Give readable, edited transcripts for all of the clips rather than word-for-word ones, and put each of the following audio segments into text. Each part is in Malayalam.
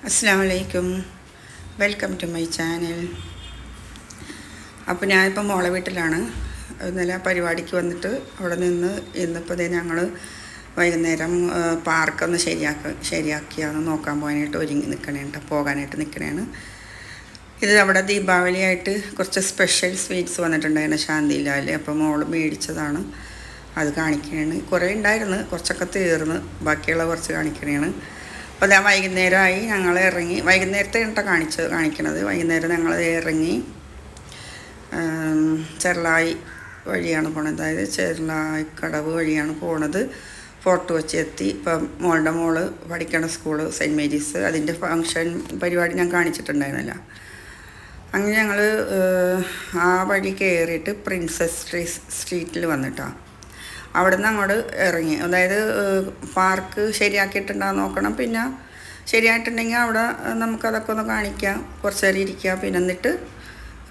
അസ്സലാമു അലൈക്കും. Welcome to my channel. അപ്പോൾ ഞാനിപ്പോൾ മോളെ വീട്ടിലാണ്. ഇന്നലെ പരിപാടിക്ക് വന്നിട്ട് അവിടെ നിന്ന് ഇന്നിപ്പോൾ ഞങ്ങൾ വൈകുന്നേരം പാർക്കൊന്ന് ശരിയാക്കിയാന്ന് നോക്കാൻ പോകാനായിട്ട് ഒരുങ്ങി നിൽക്കണേട്ടോ, പോകാനായിട്ട് നിൽക്കണേണ്. ഇത് അവിടെ ദീപാവലിയായിട്ട് കുറച്ച് സ്പെഷ്യൽ സ്വീറ്റ്സ് വന്നിട്ടുണ്ടായിരുന്നു ശാന്തിലാൽ. അപ്പോൾ മോള് മേടിച്ചതാണ്, അത് കാണിക്കണേണ്. കുറേ ഉണ്ടായിരുന്നു, കുറച്ചൊക്കെ തീർന്ന്, ബാക്കിയുള്ള കുറച്ച് കാണിക്കണേണ്. അപ്പോൾ അതാ വൈകുന്നേരമായി ഞങ്ങൾ ഇറങ്ങി. വൈകുന്നേരത്തെ കാണിക്കണത്. വൈകുന്നേരം ഞങ്ങൾ ഇറങ്ങി ചെർളായി വഴിയാണ് പോണത്, അതായത് ചെർളായി കടവ് വഴിയാണ് പോണത്. ഫോർട്ട് കൊച്ചി എത്തി. ഇപ്പം മോള് പഠിക്കണ സ്കൂള് സെൻറ്റ് മേരീസ്, അതിൻ്റെ ഫങ്ഷൻ പരിപാടി ഞാൻ കാണിച്ചിട്ടുണ്ടായിരുന്നല്ലോ. അങ്ങനെ ഞങ്ങൾ ആ വഴി കയറിയിട്ട് പ്രിൻസസ് സ്ട്രീറ്റിൽ വന്നിട്ടാണ് അവിടെ നിന്ന് അങ്ങോട്ട് ഇറങ്ങി. അതായത് പാർക്ക് ശരിയാക്കിയിട്ടുണ്ടാകുന്ന നോക്കണം, പിന്നെ ശരിയായിട്ടുണ്ടെങ്കിൽ അവിടെ നമുക്കതൊക്കെ ഒന്ന് കാണിക്കാം, കുറച്ച് നേരം ഇരിക്കുക, പിന്നെ എന്നിട്ട്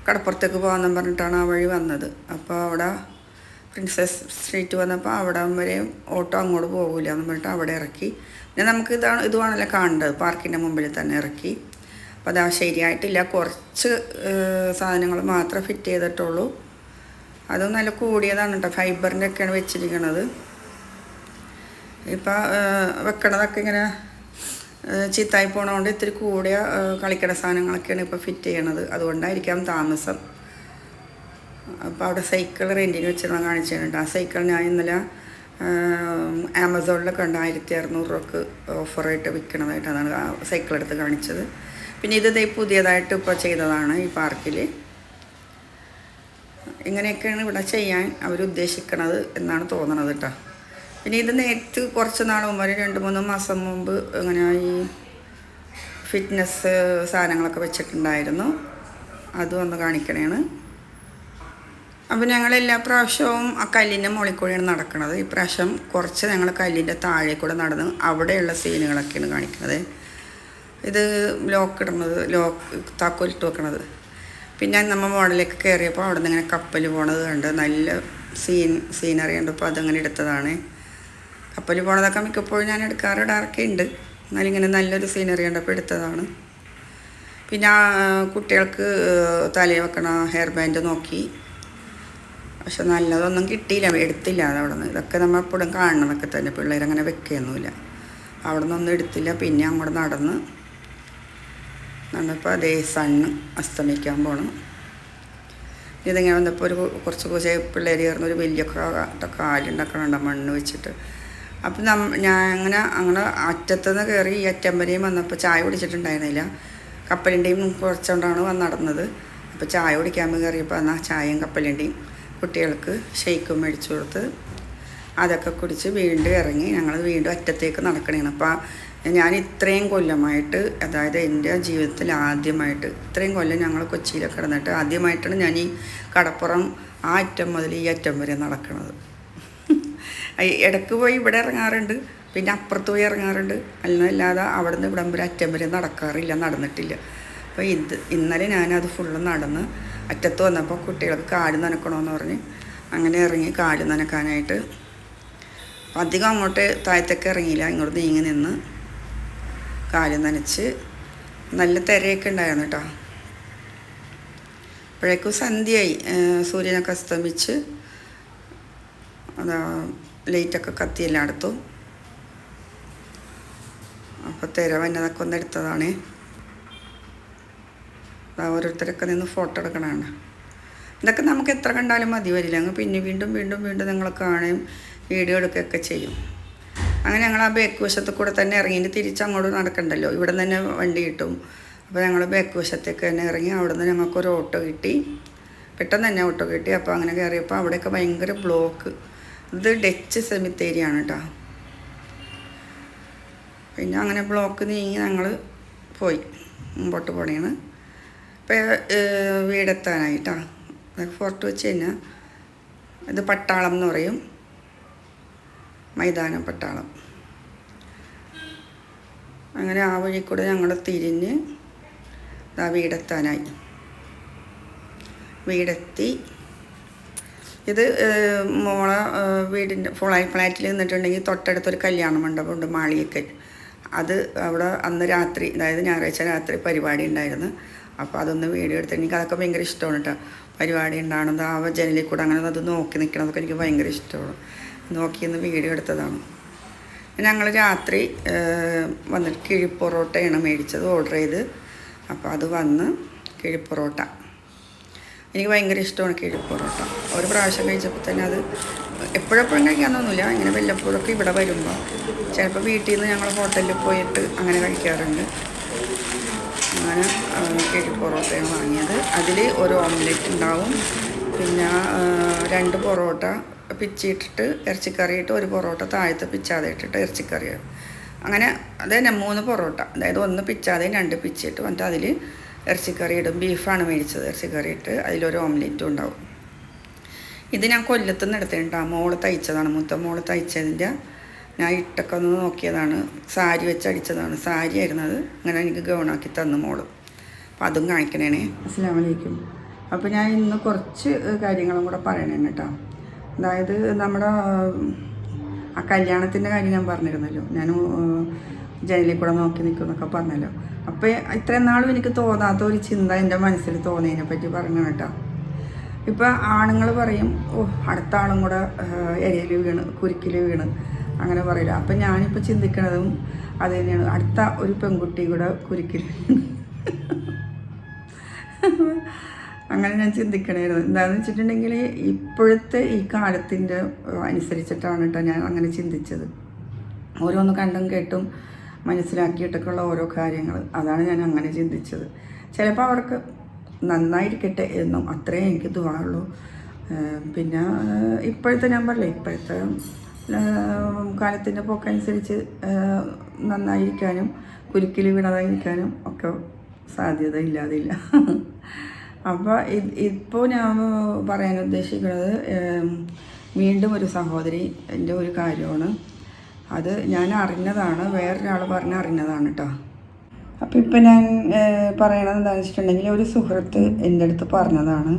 കടപ്പുറത്തേക്ക് പോകാമെന്ന് പറഞ്ഞിട്ടാണ് ആ വഴി വന്നത്. അപ്പോൾ അവിടെ പ്രിൻസസ് സ്ട്രീറ്റ് വന്നപ്പോൾ അവിടെ വരെയും ഓട്ടോ അങ്ങോട്ട് പോകില്ല എന്ന് പറഞ്ഞിട്ട് അവിടെ ഇറക്കി. പിന്നെ നമുക്ക് ഇതുവാണല്ലോ കാണേണ്ടത്, പാർക്കിൻ്റെ മുമ്പിൽ തന്നെ ഇറക്കി. അപ്പോൾ അത് ശരിയായിട്ടില്ല, കുറച്ച് സാധനങ്ങൾ മാത്രമേ ഫിറ്റ് ചെയ്തിട്ടുള്ളൂ. അത് നല്ല കൂടിയതാണ് കേട്ടോ, ഫൈബറിൻ്റെ ഒക്കെയാണ് വെച്ചിരിക്കുന്നത്. ഇപ്പം വെക്കണതൊക്കെ ഇങ്ങനെ ചീത്തായി പോണതുകൊണ്ട് ഇത്തിരി കൂടിയ കളിക്കട സാധനങ്ങളൊക്കെയാണ് ഇപ്പോൾ ഫിറ്റ് ചെയ്യണത്, അതുകൊണ്ടായിരിക്കാം താമസം. അപ്പോൾ അവിടെ സൈക്കിൾ റെൻറ്റിന് വെച്ചിരുന്ന കാണിച്ചിട്ടുണ്ട്. ആ സൈക്കിൾ ഞാൻ ഇന്നലെ ആമസോണിലൊക്കെ ഉണ്ട് 1600 രൂപക്ക് ഓഫറായിട്ട് വിൽക്കണതായിട്ട്, അതാണ് ആ സൈക്കിൾ എടുത്ത് കാണിച്ചത്. പിന്നെ ഇത് പുതിയതായിട്ട് ഇപ്പോൾ ചെയ്തതാണ് ഈ പാർക്കിൽ. ഇങ്ങനെയൊക്കെയാണ് ഇവിടെ ചെയ്യാൻ അവരുദ്ദേശിക്കണത് എന്നാണ് തോന്നണത് കേട്ടോ. പിന്നെ ഇത് നേരത്തെ കുറച്ച് നാൾ മുമ്പ്, 2-3 മാസം മുമ്പ് ഇങ്ങനെ ഈ ഫിറ്റ്നസ് സാധനങ്ങളൊക്കെ വെച്ചിട്ടുണ്ടായിരുന്നു, അതും ഒന്ന് കാണിക്കണേണ്. അപ്പോൾ ഞങ്ങൾ എല്ലാ പ്രാവശ്യവും ആ കല്ലിൻ്റെ മുകളിൽ കൂടെയാണ് നടക്കുന്നത്. ഈ പ്രാവശ്യം കുറച്ച് ഞങ്ങൾ കല്ലിൻ്റെ താഴെ കൂടെ നടന്ന് അവിടെയുള്ള സീനുകളൊക്കെയാണ് കാണിക്കുന്നത്. ഇത് താക്കോലിട്ട് വെക്കണത്. പിന്നെ നമ്മൾ മോഡലിലേക്ക് കയറിയപ്പോൾ അവിടെ നിന്ന് ഇങ്ങനെ കപ്പൽ പോണത് കണ്ട് നല്ല സീനറി ഉണ്ട്. അപ്പോൾ അതങ്ങനെ എടുത്തതാണ്. കപ്പൽ പോണതൊക്കെ മിക്കപ്പോഴും ഞാൻ ഇടാറൊക്കെ ഉണ്ട്, എന്നാലും ഇങ്ങനെ നല്ലൊരു സീനറി കണ്ടപ്പോൾ എടുത്തതാണ്. പിന്നെ കുട്ടികൾക്ക് തലയിൽ വെക്കണ ഹെയർ ബാൻഡ് നോക്കി, പക്ഷെ നല്ലതൊന്നും കിട്ടിയില്ല, എടുത്തില്ല അതവിടെ നിന്ന്. ഇതൊക്കെ നമ്മൾ എപ്പോഴും കാണണതൊക്കെ തന്നെ, പിള്ളേരങ്ങനെ വെക്കുകയൊന്നുമില്ല. അവിടെ നിന്നൊന്നും എടുത്തില്ല. പിന്നെ അങ്ങോട്ട് നടന്നപ്പോൾ അതേ സണ്ണ് അസ്തമിക്കാൻ പോകണം. ഇതിങ്ങനെ വന്നപ്പോൾ കുറച്ച് പിള്ളേർ ചേർന്ന് ഒരു വലിയ കാലുണ്ടാക്കണുണ്ട് മണ്ണ് വെച്ചിട്ട്. അപ്പം ഞാൻ അങ്ങനെ അറ്റത്തുനിന്ന് കയറി ഈ അറ്റം വരെയും വന്നപ്പോൾ ചായ കുടിച്ചിട്ടുണ്ടായിരുന്നില്ല. കപ്പലിൻ്റെയും കുറച്ചുകൊണ്ടാണ് നടന്നത്. അപ്പോൾ ചായ കുടിക്കാൻ കയറിയപ്പോൾ എന്നാൽ ചായയും കപ്പലിൻ്റെയും കുട്ടികൾക്ക് ഷെയ്ക്കും മേടിച്ചു കൊടുത്ത് അതൊക്കെ കുടിച്ച് വീണ്ടും ഇറങ്ങി. ഞങ്ങൾ വീണ്ടും അറ്റത്തേക്ക് നടക്കണേണ്. അപ്പോൾ ഞാൻ ഇത്രയും കൊല്ലമായിട്ട്, അതായത് എൻ്റെ ജീവിതത്തിൽ ആദ്യമായിട്ട്, ഇത്രയും കൊല്ലം ഞങ്ങൾ കൊച്ചിയിലൊക്കെ കിടന്നിട്ട് ആദ്യമായിട്ടാണ് ഞാൻ ഈ കടപ്പുറം ആ അറ്റം മുതൽ ഈ അറ്റം വരെ നടക്കുന്നത്. ഇടയ്ക്ക് പോയി ഇവിടെ ഇറങ്ങാറുണ്ട്, പിന്നെ അപ്പുറത്ത് പോയി ഇറങ്ങാറുണ്ട്, അല്ലാതെ അവിടെ നിന്ന് ഇവിടം വരെ അറ്റം വരെ നടന്നിട്ടില്ല. അപ്പോൾ ഇന്നലെ ഞാനത് ഫുള്ള് നടന്ന് അറ്റത്ത് വന്നപ്പോൾ കുട്ടികൾക്ക് കാല് നനക്കണമെന്ന് പറഞ്ഞ് അങ്ങനെ ഇറങ്ങി കാല് നനക്കാനായിട്ട്. അധികം അങ്ങോട്ട് താഴത്തേക്ക് ഇറങ്ങിയില്ല, ഇങ്ങോട്ട് നീങ്ങി നിന്ന് കാല് നനച്ച്. നല്ല തിരയൊക്കെ ഉണ്ടായിരുന്നു കേട്ടോ. അപ്പോഴേക്കും സന്ധ്യയായി, സൂര്യനൊക്കെ അസ്തമിച്ച് അതാ ലൈറ്റൊക്കെ കത്തി എല്ലായിടത്തും. അപ്പോൾ തിര വന്നതൊക്കെ ഒന്ന് എടുത്തതാണ്. ഓരോരുത്തരൊക്കെ നിന്ന് ഫോട്ടോ എടുക്കണതാണ്. ഇതൊക്കെ നമുക്ക് എത്ര കണ്ടാലും മതി വരില്ല, അങ്ങ് പിന്നെ വീണ്ടും നിങ്ങൾ കാണുകയും വീഡിയോ എടുക്കുകയൊക്കെ ചെയ്യും. അങ്ങനെ ഞങ്ങൾ ആ ബേക്ക് വശത്ത് കൂടെ തന്നെ ഇറങ്ങിയിട്ട് തിരിച്ചങ്ങോട്ട് നടക്കണ്ടല്ലോ, ഇവിടെ നിന്ന് തന്നെ വണ്ടി കിട്ടും. അപ്പോൾ ഞങ്ങൾ ബേക്ക് വശത്തേക്ക് തന്നെ ഇറങ്ങി. അവിടെ നിന്ന് ഞങ്ങൾക്കൊരു ഓട്ടോ കിട്ടി, പെട്ടെന്ന് തന്നെ ഓട്ടോ കിട്ടി. അപ്പോൾ അങ്ങനെ കയറിയപ്പോൾ അവിടെയൊക്കെ ഭയങ്കര ബ്ലോക്ക്. ഇത് ഡച്ച് സെമിത്തേരിയാണ് കേട്ടോ. പിന്നെ അങ്ങനെ ബ്ലോക്ക് നീങ്ങി ഞങ്ങൾ പോയി മുമ്പോട്ട് പോണേണ്. ഇപ്പോൾ വീടെത്താനായിട്ടാണ്. ഫോർട്ട് വെച്ച് കഴിഞ്ഞാൽ ഇത് പട്ടാളം എന്ന് പറയും, മൈതാനം പട്ടാളം. അങ്ങനെ ആ വഴി കൂടെ ഞങ്ങൾ തിരിഞ്ഞ് വീടെത്തി. ഇത് മോളെ വീടിൻ്റെ ഫ്ലാറ്റിൽ നിന്നിട്ടുണ്ടെങ്കിൽ തൊട്ടടുത്തൊരു കല്യാണ മണ്ഡപമുണ്ട്, മാളികക്കൽ. അത് അവിടെ അന്ന് രാത്രി, അതായത് ഞായറാഴ്ച രാത്രി പരിപാടി ഉണ്ടായിരുന്നു. അപ്പോൾ അതൊന്ന് വീഡിയോ എടുത്തിട്ട് എനിക്ക് അതൊക്കെ ഭയങ്കര ഇഷ്ടമാണ് കേട്ടോ. പരിപാടി ഉണ്ടാകുന്നത് ആ ജനലിൽ കൂടെ അങ്ങനെ അത് നോക്കി നിൽക്കണതൊക്കെ എനിക്ക് ഭയങ്കര ഇഷ്ടമാണ്. നോക്കിയൊന്ന് വീഡിയോ എടുത്തതാണ്. ഞങ്ങൾ രാത്രി വന്നിട്ട് കിഴിപ്പൊറോട്ടയാണ് മേടിച്ചത്, ഓർഡർ ചെയ്ത്. അപ്പോൾ അത് വന്ന് കിഴിപ്പൊറോട്ട എനിക്ക് ഭയങ്കര ഇഷ്ടമാണ്. കിഴിപ്പൊറോട്ട ഒരു പ്രാവശ്യം കഴിച്ചപ്പോൾ തന്നെ അത് എപ്പോഴെപ്പോഴും കഴിക്കാനൊന്നുമില്ല, ഇങ്ങനെ വല്ലപ്പോഴൊക്കെ ഇവിടെ വരുമ്പോൾ ചിലപ്പോൾ വീട്ടിൽ നിന്ന് ഞങ്ങൾ ഹോട്ടലിൽ പോയിട്ട് അങ്ങനെ കഴിക്കാറുണ്ട്. അങ്ങനെ കിഴിപ്പൊറോട്ടയാണ് വാങ്ങിയത്. അതിൽ ഒരു ഓംലെറ്റ് ഉണ്ടാവും, പിന്നെ 2 പൊറോട്ട പിച്ചിട്ടിട്ട് ഇറച്ചിക്കറി ഇട്ട്, ഒരു പൊറോട്ട താഴത്തെ പിച്ചാതെ ഇട്ടിട്ട് ഇറച്ചിക്കറി. അങ്ങനെ അത് തന്നെ 3 പൊറോട്ട, അതായത് 1 പിച്ചാതെയും 2 പിച്ചിട്ട് വന്നിട്ട് അതിൽ ഇറച്ചിക്കറി ഇടും. ബീഫാണ് മേടിച്ചത്. ഇറച്ചിക്കറി ഇട്ട് അതിലൊരു ഓംലെറ്റും ഉണ്ടാവും. ഇത് ഞാൻ കൊല്ലത്തുനിന്ന് എടുത്തിട്ടുണ്ടാകും. മോള് തയ്ച്ചതാണ്, മൂത്ത മോള് തയ്ച്ചതിൻ്റെ ഞാൻ ഇട്ടൊക്കെ ഒന്ന് നോക്കിയതാണ്. സാരി വെച്ച് അടിച്ചതാണ്, സാരി ആയിരുന്നത്. അങ്ങനെ എനിക്ക് ഗൗണാക്കി തന്നു മോള്. അപ്പം അതും കാണിക്കണേ. അസ്സലാമു അലൈക്കും. അപ്പോൾ ഞാൻ ഇന്ന് കുറച്ച് കാര്യങ്ങളും കൂടെ പറയണേ കേട്ടോ. അതായത് നമ്മുടെ ആ കല്യാണത്തിൻ്റെ കാര്യം ഞാൻ പറഞ്ഞിരുന്നല്ലോ, ഞാൻ ജയിലിൽ കൂടെ നോക്കി നിൽക്കുമെന്നൊക്കെ പറഞ്ഞല്ലോ. അപ്പോൾ ഇത്രയും നാളും എനിക്ക് തോന്നാത്ത ഒരു ചിന്ത എൻ്റെ മനസ്സിൽ തോന്നിയതിനെ പറ്റി പറഞ്ഞു കേട്ടോ. ഇപ്പോൾ ആണുങ്ങൾ പറയും, അടുത്ത ആളും കൂടെ എരയിൽ വീണ് കുരുക്കിൽ വീണ് അങ്ങനെ പറയില്ല. അപ്പം ഞാനിപ്പോൾ ചിന്തിക്കണതും അത് തന്നെയാണ്. അടുത്ത ഒരു പെൺകുട്ടി കൂടെ കുരുക്കിൽ അങ്ങനെ ഞാൻ ചിന്തിക്കണമായിരുന്നു. എന്താണെന്ന് വെച്ചിട്ടുണ്ടെങ്കിൽ ഇപ്പോഴത്തെ ഈ കാലത്തിൻ്റെ അനുസരിച്ചിട്ടാണ് കേട്ടോ ഞാൻ അങ്ങനെ ചിന്തിച്ചത്. ഓരോന്ന് കണ്ടും കേട്ടും മനസ്സിലാക്കിയിട്ടൊക്കെയുള്ള ഓരോ കാര്യങ്ങൾ, അതാണ് ഞാൻ അങ്ങനെ ചിന്തിച്ചത്. ചിലപ്പോൾ അവർക്ക് നന്നായിരിക്കട്ടെ എന്നും അത്രേ എനിക്ക് തോന്നുള്ളൂ. പിന്നെ ഇപ്പോഴത്തെ ഞാൻ പറയില്ലേ, ഇപ്പോഴത്തെ കാലത്തിൻ്റെ പോക്കനുസരിച്ച് നന്നായിരിക്കാനും കുരുക്കിൽ വീണതായിരിക്കാനും ഒക്കെ സാധ്യത ഇല്ലാതില്ല. അപ്പോൾ ഇപ്പോൾ ഞാൻ പറയാൻ ഉദ്ദേശിക്കുന്നത് വീണ്ടും ഒരു സഹോദരി എൻ്റെ ഒരു കാര്യമാണ്. അത് ഞാൻ അറിഞ്ഞതാണ്, വേറൊരാൾ പറഞ്ഞറിഞ്ഞതാണ് കേട്ടോ. അപ്പോൾ ഇപ്പം ഞാൻ പറയണത് എന്താണെന്ന് വെച്ചിട്ടുണ്ടെങ്കിൽ, ഒരു സുഹൃത്ത് എൻ്റെ അടുത്ത് പറഞ്ഞതാണ്.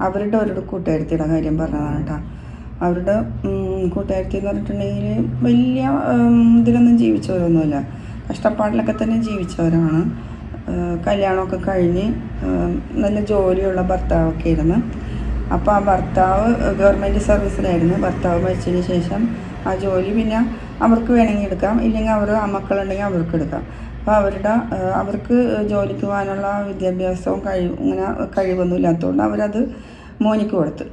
അവരുടെ ഒരു കൂട്ടുകാരത്തിയുടെ കാര്യം പറഞ്ഞതാണ് കേട്ടോ. അവരുടെ കൂട്ടുകാരത്തി എന്ന് പറഞ്ഞിട്ടുണ്ടെങ്കിൽ വലിയ ഇതിലൊന്നും ജീവിച്ചവരൊന്നുമില്ല, കഷ്ടപ്പാടിലൊക്കെ തന്നെ ജീവിച്ചവരാണ്. കല്യാണമൊക്കെ കഴിഞ്ഞ് നല്ല ജോലിയുള്ള ഭർത്താവൊക്കെ ആയിരുന്നു. അപ്പോൾ ആ ഭർത്താവ് ഗവൺമെൻറ് സർവീസിലായിരുന്നു. ഭർത്താവ് മരിച്ചതിന് ശേഷം ആ ജോലി പിന്നെ അവർക്ക് വേണമെങ്കിൽ എടുക്കാം, ഇല്ലെങ്കിൽ അവർ ആ മക്കളുണ്ടെങ്കിൽ അവർക്ക് എടുക്കാം. അപ്പോൾ അവർക്ക് ജോലിക്ക് പോകാനുള്ള വിദ്യാഭ്യാസവും ഇങ്ങനെ കഴിവൊന്നും ഇല്ലാത്തതുകൊണ്ട് അവരത് മോനിക്ക് കൊടുത്ത്,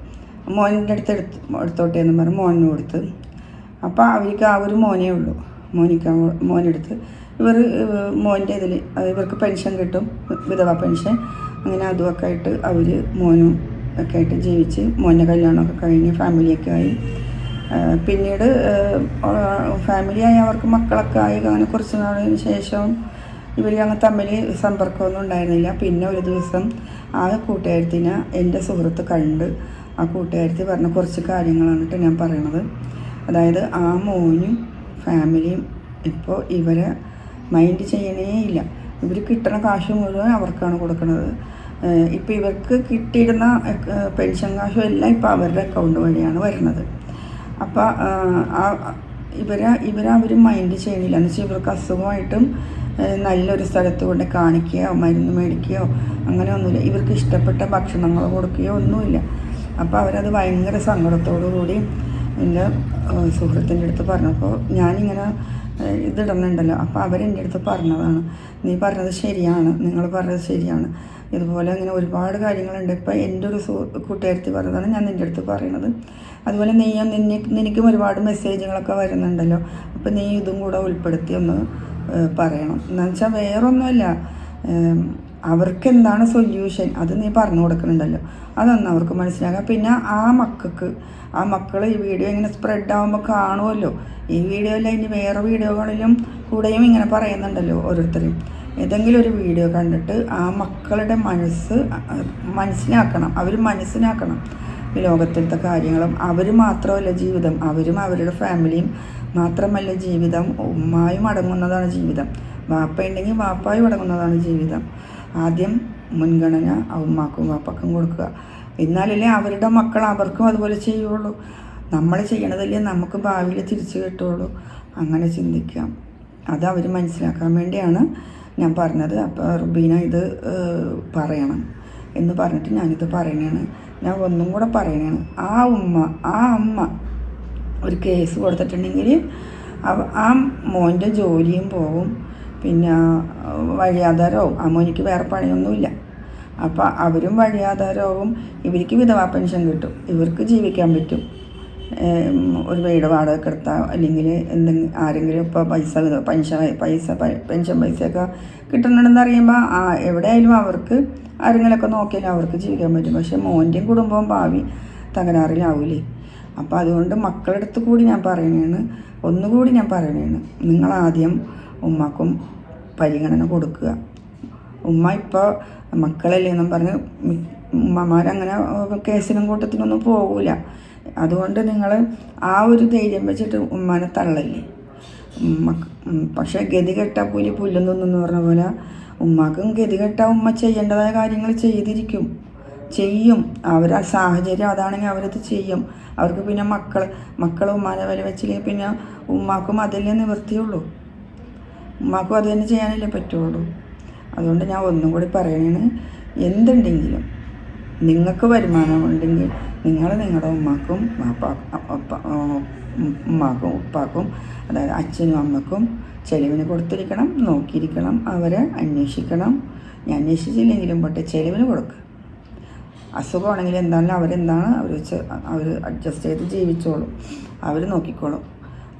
മോനിൻ്റെ അടുത്ത് എടുത്തോട്ടെ എന്ന് പറഞ്ഞ് മോനിന് കൊടുത്ത്. അപ്പോൾ അവർക്ക് ആ ഒരു മോനേ ഉള്ളൂ. മോനെടുത്ത് മോൻ്റെ ഇതിൽ ഇവർക്ക് പെൻഷൻ കിട്ടും, വിധവ പെൻഷൻ. അങ്ങനെ അതുമൊക്കെ ആയിട്ട് അവർ മോനും ഒക്കെ ആയിട്ട് ജീവിച്ച്, മോൻ്റെ കല്യാണമൊക്കെ കഴിഞ്ഞ് ഫാമിലിയൊക്കെ ആയി. പിന്നീട് ഫാമിലിയായി അവർക്ക് മക്കളൊക്കെ ആയി. അങ്ങനെ കുറച്ച് നാളിന് ശേഷം ഇവർ ഞങ്ങൾ തമ്മിൽ സമ്പർക്കമൊന്നും ഉണ്ടായിരുന്നില്ല. പിന്നെ ഒരു ദിവസം ആ കൂട്ടുകാരത്തിനെ എൻ്റെ സുഹൃത്ത് കണ്ട്, ആ കൂട്ടുകാരത്തി പറഞ്ഞ കുറച്ച് കാര്യങ്ങളാണ് കേട്ടോ ഞാൻ പറയണത്. അതായത് ആ മോനും ഫാമിലിയും ഇപ്പോൾ ഇവരെ മൈൻഡ് ചെയ്യണേ ഇല്ല. ഇവർ കിട്ടണ കാശ് മുഴുവൻ അവർക്കാണ് കൊടുക്കുന്നത്. ഇപ്പോൾ ഇവർക്ക് കിട്ടിയിരുന്ന പെൻഷൻ കാശും എല്ലാം ഇപ്പോൾ അവരുടെ അക്കൗണ്ട് വഴിയാണ് വരുന്നത്. അപ്പോൾ അവർ മൈൻഡ് ചെയ്യണില്ല. എന്ന് വെച്ചാൽ ഇവർക്ക് അസുഖമായിട്ടും നല്ലൊരു സ്ഥലത്ത് കൊണ്ട് കാണിക്കുകയോ മരുന്ന് മേടിക്കുകയോ അങ്ങനെ ഒന്നുമില്ല. ഇവർക്ക് ഇഷ്ടപ്പെട്ട ഭക്ഷണങ്ങൾ കൊടുക്കുകയോ ഒന്നുമില്ല. അപ്പോൾ അവരത് ഭയങ്കര സങ്കടത്തോടു കൂടി എൻ്റെ സുഹൃത്തിൻ്റെ അടുത്ത് പറഞ്ഞപ്പോൾ ഞാനിങ്ങനെ ഇതിടുന്നുണ്ടല്ലോ. അപ്പോൾ അവരെൻ്റെ അടുത്ത് പറഞ്ഞതാണ്, നീ പറഞ്ഞത് ശരിയാണ്, നിങ്ങൾ പറഞ്ഞത് ശരിയാണ്, ഇതുപോലെ അങ്ങനെ ഒരുപാട് കാര്യങ്ങളുണ്ട്. ഇപ്പോൾ എൻ്റെ ഒരു കൂട്ടുകാരത്തി പറഞ്ഞതാണ് ഞാൻ നിൻ്റെ അടുത്ത് പറയണത്. അതുപോലെ നിനക്കും ഒരുപാട് മെസ്സേജുകളൊക്കെ വരുന്നുണ്ടല്ലോ, അപ്പോൾ നീ ഇതും കൂടെ ഉൾപ്പെടുത്തി ഒന്ന് പറയണം. എന്നു വെച്ചാൽ വേറൊന്നുമല്ല, അവർക്ക് എന്താണ് സൊല്യൂഷൻ അത് നീ പറഞ്ഞു കൊടുക്കുന്നുണ്ടല്ലോ, അതൊന്നും അവർക്ക് മനസ്സിലാക്കാം. പിന്നെ ആ മക്കൾ ഈ വീഡിയോ ഇങ്ങനെ സ്പ്രെഡ് ആകുമ്പോൾ കാണുമല്ലോ. ഈ വീഡിയോ അല്ല, ഇനി വേറെ വീഡിയോകളിലും കൂടെയും ഇങ്ങനെ പറയുന്നുണ്ടല്ലോ ഓരോരുത്തരും. ഏതെങ്കിലും ഒരു വീഡിയോ കണ്ടിട്ട് ആ മക്കളുടെ മനസ്സിലാക്കണം, അവർ മനസ്സിലാക്കണം ഈ ലോകത്തിലത്തെ കാര്യങ്ങളും. അവർ മാത്രമല്ല ജീവിതം, അവരും അവരുടെ ഫാമിലിയും മാത്രമല്ല ജീവിതം, ഉമ്മായും അടങ്ങുന്നതാണ് ജീവിതം, വാപ്പ ഉണ്ടെങ്കിൽ വാപ്പായും അടങ്ങുന്നതാണ് ജീവിതം. ആദ്യം മുൻഗണന ഉമ്മാക്കും വാപ്പക്കും കൊടുക്കുക, എന്നാലല്ലേ അവരുടെ മക്കൾ അവർക്കും അതുപോലെ ചെയ്യുള്ളൂ. നമ്മൾ ചെയ്യണതല്ലേ നമുക്ക് ഭാവിയിൽ തിരിച്ചു കിട്ടുള്ളൂ. അങ്ങനെ ചിന്തിക്കാം. അത് അവർ മനസ്സിലാക്കാൻ വേണ്ടിയാണ് ഞാൻ പറഞ്ഞത്. അപ്പോൾ റുബീന ഇത് പറയണം എന്ന് പറഞ്ഞിട്ട് ഞാനിത് പറയണതാണ്. ഞാൻ ഒന്നും കൂടെ പറയണതാണ്, ആ അമ്മ ഒരു കേസ് കൊടുത്തിട്ടുണ്ടെങ്കിൽ ആ മോൻ്റെ ജോലിയും പോകും, പിന്നെ വഴിയാധാരവും. ആ മോനിക്ക് വേറെ പണിയൊന്നുമില്ല. അപ്പോൾ അവരും വഴിയാധാരവും, ഇവർക്ക് വിധവാ പെൻഷൻ കിട്ടും, ഇവർക്ക് ജീവിക്കാൻ പറ്റും. ഒരു വീട് വാടക എടുത്താൽ അല്ലെങ്കിൽ എന്തെങ്കിലും ആരെങ്കിലും ഇപ്പോൾ പെൻഷൻ പൈസയൊക്കെ കിട്ടുന്നുണ്ടെന്ന് അറിയുമ്പോൾ എവിടെയായാലും അവർക്ക് ആരെങ്കിലുമൊക്കെ നോക്കിയാലും അവർക്ക് ജീവിക്കാൻ പറ്റും. പക്ഷേ മോൻ്റെയും കുടുംബവും ഭാവി തകരാറിലാവൂലേ? അപ്പോൾ അതുകൊണ്ട് മക്കളെടുത്ത് കൂടി ഞാൻ പറയണതാണ്, ഒന്നുകൂടി ഞാൻ പറയണതാണ്, നിങ്ങളാദ്യം ഉമ്മാക്കും പരിഗണന കൊടുക്കുക. ഉമ്മ ഇപ്പോൾ മക്കളല്ലേ എന്നും പറഞ്ഞ് ഉമ്മമാരങ്ങനെ കേസിനും കൂട്ടത്തിനൊന്നും പോകില്ല. അതുകൊണ്ട് നിങ്ങൾ ആ ഒരു ധൈര്യം വെച്ചിട്ട് ഉമ്മാനെ തള്ളല്ലേ. പക്ഷേ ഗതികെട്ട പുലി പുല്ലുന്നു പറഞ്ഞ പോലെ ഉമ്മാക്കും ഗതികെട്ട ഉമ്മ ചെയ്യേണ്ടതായ കാര്യങ്ങൾ ചെയ്യും. അവരുടെ സാഹചര്യം അതാണെങ്കിൽ അവരത് ചെയ്യും. അവർക്ക് പിന്നെ മക്കൾ ഉമ്മാനെ വില വെച്ചില്ലെങ്കിൽ പിന്നെ ഉമ്മാക്കും അതല്ലേ നിവൃത്തിയുള്ളൂ, ഉമ്മാക്കും അത് തന്നെ ചെയ്യാനല്ലേ പറ്റുള്ളൂ. അതുകൊണ്ട് ഞാൻ ഒന്നും കൂടി പറയണേണ്, എന്തുണ്ടെങ്കിലും നിങ്ങൾക്ക് വരുമാനമുണ്ടെങ്കിൽ നിങ്ങൾ നിങ്ങളുടെ ഉമ്മാക്കും ഉപ്പാക്കും അതായത് അച്ഛനും അമ്മക്കും ചെലവിന് കൊടുത്തിരിക്കണം, നോക്കിയിരിക്കണം, അവരെ അന്വേഷിക്കണം. ഞാൻ അന്വേഷിച്ചില്ലെങ്കിലും പോട്ടെ, ചെലവിന് കൊടുക്കുക. അസുഖമാണെങ്കിൽ എന്താണെങ്കിലും അവർ അഡ്ജസ്റ്റ് ചെയ്ത് ജീവിച്ചോളും, അവർ നോക്കിക്കോളും.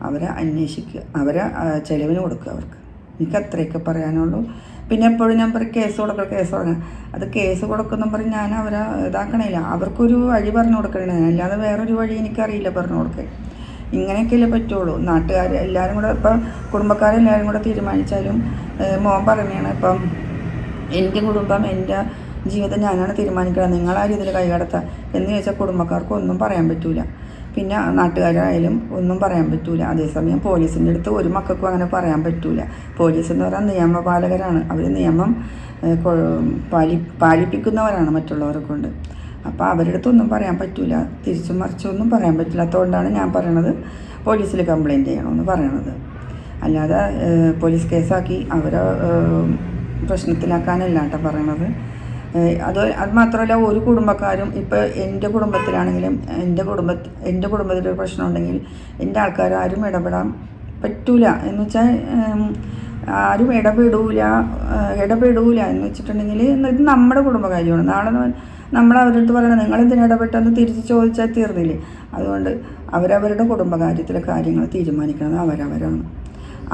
അവരെ അന്വേഷിക്കുക, അവരെ ചെലവിന് കൊടുക്കുക അവർക്ക്. എനിക്ക് അത്രയൊക്കെ പറയാനുള്ളൂ. പിന്നെ എപ്പോഴും ഞാൻ പറയും കേസ് കൊടുക്കണം. അത് കേസ് കൊടുക്കുന്ന പറഞ്ഞ് ഞാൻ അവരെ ഇതാക്കണില്ല, അവർക്കൊരു വഴി പറഞ്ഞു കൊടുക്കണേ, അല്ലാതെ വേറൊരു വഴി എനിക്കറിയില്ല പറഞ്ഞു കൊടുക്കാൻ. ഇങ്ങനെയൊക്കെയല്ലേ പറ്റുള്ളൂ. നാട്ടുകാർ എല്ലാവരും കൂടെ, ഇപ്പം കുടുംബക്കാരെല്ലാവരും കൂടെ തീരുമാനിച്ചാലും മോൻ പറഞ്ഞാണ്, ഇപ്പം എൻ്റെ കുടുംബം എൻ്റെ ജീവിതം ഞാനാണ് തീരുമാനിക്കണം, നിങ്ങളാരും ഇതിൽ കൈകടത്താം എന്ന് ചോദിച്ചാൽ കുടുംബക്കാർക്ക് ഒന്നും പറയാൻ പറ്റില്ല. പിന്നെ നാട്ടുകാരായാലും ഒന്നും പറയാൻ പറ്റില്ല. അതേസമയം പോലീസിൻ്റെ അടുത്ത് ഒരു മക്കൾക്കും അങ്ങനെ പറയാൻ പറ്റില്ല. പോലീസ് എന്ന് പറഞ്ഞാൽ നിയമപാലകരാണ്, അവർ നിയമം പാലിപ്പിക്കുന്നവരാണ് മറ്റുള്ളവരെ കൊണ്ട്. അപ്പോൾ അവരുടെ അടുത്തൊന്നും പറയാൻ പറ്റില്ല, തിരിച്ചും മറിച്ചൊന്നും പറയാൻ പറ്റില്ലാത്തതുകൊണ്ടാണ് ഞാൻ പറയണത് പോലീസിൽ കംപ്ലയിൻറ്റ് ചെയ്യണമെന്ന് പറയണത്. അല്ലാതെ പോലീസ് കേസാക്കി അവരെ പ്രശ്നത്തിലാക്കാനല്ല കേട്ടോ പറയണത്. അത് മാത്രമല്ല, ഒരു കുടുംബക്കാരും ഇപ്പോൾ എൻ്റെ കുടുംബത്തിലാണെങ്കിലും എൻ്റെ കുടുംബത്തിലൊരു പ്രശ്നം ഉണ്ടെങ്കിൽ എൻ്റെ ആൾക്കാരും ഇടപെടാൻ പറ്റൂല. എന്ന് വെച്ചാൽ ആരും ഇടപെടൂല എന്ന് വെച്ചിട്ടുണ്ടെങ്കിൽ ഇത് നമ്മുടെ കുടുംബകാര്യമാണ്. നാളെ നമ്മൾ അവരുടെ അടുത്ത് പറയണം നിങ്ങളെന്തിനും ഇടപെട്ടെന്ന് തിരിച്ച് ചോദിച്ചാൽ തീർന്നില്ലേ. അതുകൊണ്ട് അവരവരുടെ കുടുംബകാര്യത്തിലെ കാര്യങ്ങൾ തീരുമാനിക്കുന്നത് അവരവരാണ്.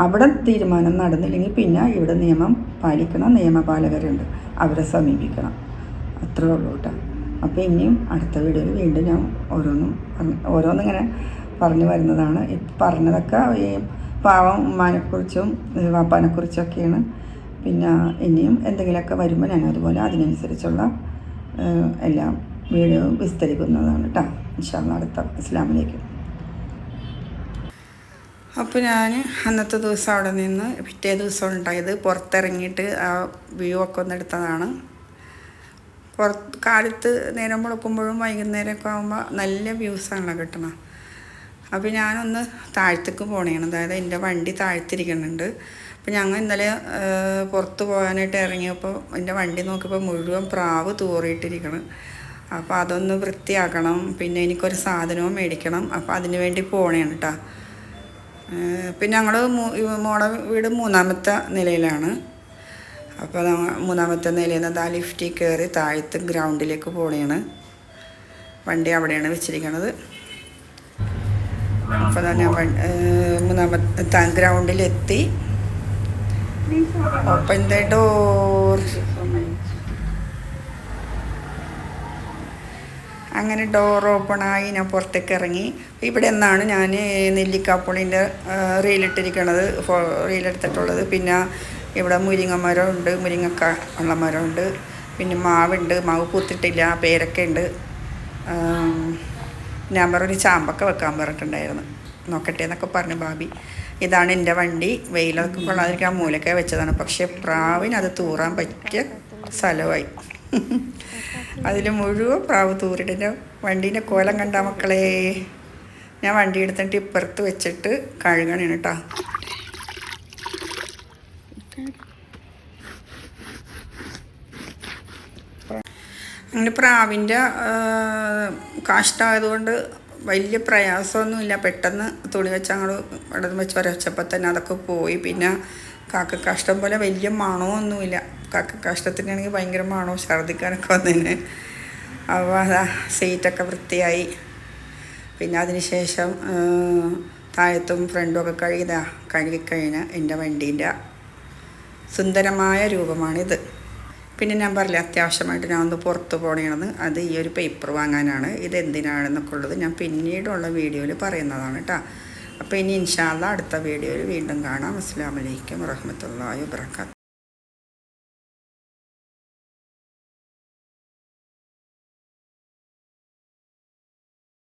അവിടെ തീരുമാനം നടന്നില്ലെങ്കിൽ പിന്നെ ഇവിടെ നിയമം പാലിക്കണം, നിയമപാലകരുണ്ട്, അവരെ സമീപിക്കണം. അത്രേ ഉള്ളൂ കേട്ടോ. അപ്പോൾ ഇനിയും അടുത്ത വീഡിയോയിൽ വീണ്ടും ഞാൻ ഓരോന്നിങ്ങനെ പറഞ്ഞു വരുന്നതാണ്. ഇപ്പം പറഞ്ഞതൊക്കെ ഈ പാവം ഉമ്മാനെക്കുറിച്ചും വാപ്പാനെക്കുറിച്ചൊക്കെയാണ്. പിന്നെ ഇനിയും എന്തെങ്കിലുമൊക്കെ വരുമ്പോൾ ഞാൻ അതുപോലെ അതിനനുസരിച്ചുള്ള എല്ലാം വീഡിയോ വിസ്തരിക്കുന്നതാണ് കേട്ടോ. ഇൻഷാ അല്ലാഹ്. അടുത്ത അസ്സലാമു അലൈക്കും. അപ്പോൾ ഞാൻ അന്നത്തെ ദിവസം അവിടെ നിന്ന് പിറ്റേ ദിവസം ഉണ്ടായത് പുറത്തിറങ്ങിയിട്ട് ആ വ്യൂ ഒക്കെ ഒന്ന് എടുത്തതാണ്. കാലത്ത് നേരം മുളക്കുമ്പോഴും വൈകുന്നേരമൊക്കെ ആകുമ്പോൾ നല്ല വ്യൂസാണല്ലോ കിട്ടണം. അപ്പോൾ ഞാനൊന്ന് താഴത്തേക്ക് പോകണേണ്, അതായത് എൻ്റെ വണ്ടി താഴ്ത്തിരിക്കുന്നുണ്ട്. അപ്പോൾ ഞങ്ങൾ ഇന്നലെ പുറത്ത് പോകാനായിട്ട് ഇറങ്ങിയപ്പോൾ എൻ്റെ വണ്ടി നോക്കിയപ്പോൾ മുഴുവൻ പ്രാവ് തൂറിയിട്ടിരിക്കണം. അപ്പോൾ അതൊന്ന് വൃത്തിയാക്കണം. പിന്നെ എനിക്കൊരു സാധനവും മേടിക്കണം. അപ്പോൾ അതിന് വേണ്ടി പോകണേണ് കേട്ടോ. പിന്നെ ഞങ്ങൾ മോളെ വീട് 3ാമത്തെ നിലയിലാണ്. അപ്പോൾ മൂന്നാമത്തെ നിലയിൽ നിന്ന് ആ ലിഫ്റ്റിൽ കയറി താഴത്ത് ഗ്രൗണ്ടിലേക്ക് പോകണേണ്. വണ്ടി അവിടെയാണ് വെച്ചിരിക്കുന്നത്. അപ്പോൾ ഞാൻ 3ാമത്തെ ഗ്രൗണ്ടിലെത്തി. Open the door. അങ്ങനെ ഡോർ ഓപ്പണായി ഞാൻ പുറത്തേക്ക് ഇറങ്ങി. ഇവിടെ നിന്നാണ് ഞാൻ നെല്ലിക്കാപ്പുളിൻ്റെ റീലിട്ടിരിക്കണത്, റീലെടുത്തിട്ടുള്ളത്. പിന്നെ ഇവിടെ മുരിങ്ങമരമുണ്ട്, മുരിങ്ങക്ക ഉള്ള മരമുണ്ട്. പിന്നെ മാവുണ്ട്, മാവ് പൂത്തിട്ടില്ല, പേരക്ക ഉണ്ട്. ഞാൻ പറഞ്ഞൊരു ചാമ്പക്ക വെക്കാൻ പറഞ്ഞിട്ടുണ്ടായിരുന്നു, നോക്കട്ടെ എന്നൊക്കെ പറഞ്ഞു ഭാബി. ഇതാണ് എൻ്റെ വണ്ടി. വെയിലൊക്കെ കൊള്ളാതിരിക്കാൻ മൂലക്കെ വെച്ചതാണ്. പക്ഷേ പ്രാവിന് അത് തൂറാൻ പറ്റിയ സ്ഥലമായി. അതിൽ മുഴുവൻ പ്രാവ് തൂറിട്ട് വണ്ടീൻ്റെ കോലം കണ്ട മക്കളെ. ഞാൻ വണ്ടി എടുത്തിട്ട് ഇപ്പുറത്ത് വെച്ചിട്ട് കഴുകണേണ് കേട്ടോ. അങ്ങനെ പ്രാവിൻ്റെ കാഷ്ടമായതുകൊണ്ട് വലിയ പ്രയാസമൊന്നുമില്ല. പെട്ടെന്ന് തുണി വെച്ച് അങ്ങോട്ട് ഇടന്ന് വെച്ച് വരച്ചപ്പോൾ തന്നെ അതൊക്കെ പോയി. പിന്നെ കാക്കക്കാഷ്ടം പോലെ വലിയ മണമൊന്നുമില്ല. കാക്കക്കാഷ്ടത്തിനാണെങ്കിൽ ഭയങ്കര മണവും ഛർദ്ദിക്കാനൊക്കെ വന്നതിന്. അപ്പോൾ അതാ സീറ്റൊക്കെ വൃത്തിയായി. പിന്നെ അതിന് ശേഷം താഴത്തും ഫ്രണ്ടും ഒക്കെ കഴുകിക്കഴിഞ്ഞ് എൻ്റെ വണ്ടീൻ്റെ സുന്ദരമായ രൂപമാണിത്. പിന്നെ ഞാൻ പറഞ്ഞില്ല, അത്യാവശ്യമായിട്ട് ഞാൻ ഒന്ന് പുറത്ത് പോകണമെന്ന്. അത് ഈ ഒരു പേപ്പർ വാങ്ങാനാണ്. ഇതെന്തിനാണെന്നൊക്കെ ഉള്ളത് ഞാൻ പിന്നീടുള്ള വീഡിയോയിൽ പറയുന്നതാണ് കേട്ടോ. അപ്പോൾ ഇനി ഇൻഷാ അല്ലാഹ് അടുത്ത വീഡിയോയിൽ വീണ്ടും കാണാം. അസ്സലാമു അലൈക്കും വറഹ്മത്തുള്ളാഹി വബറകാതുഹു.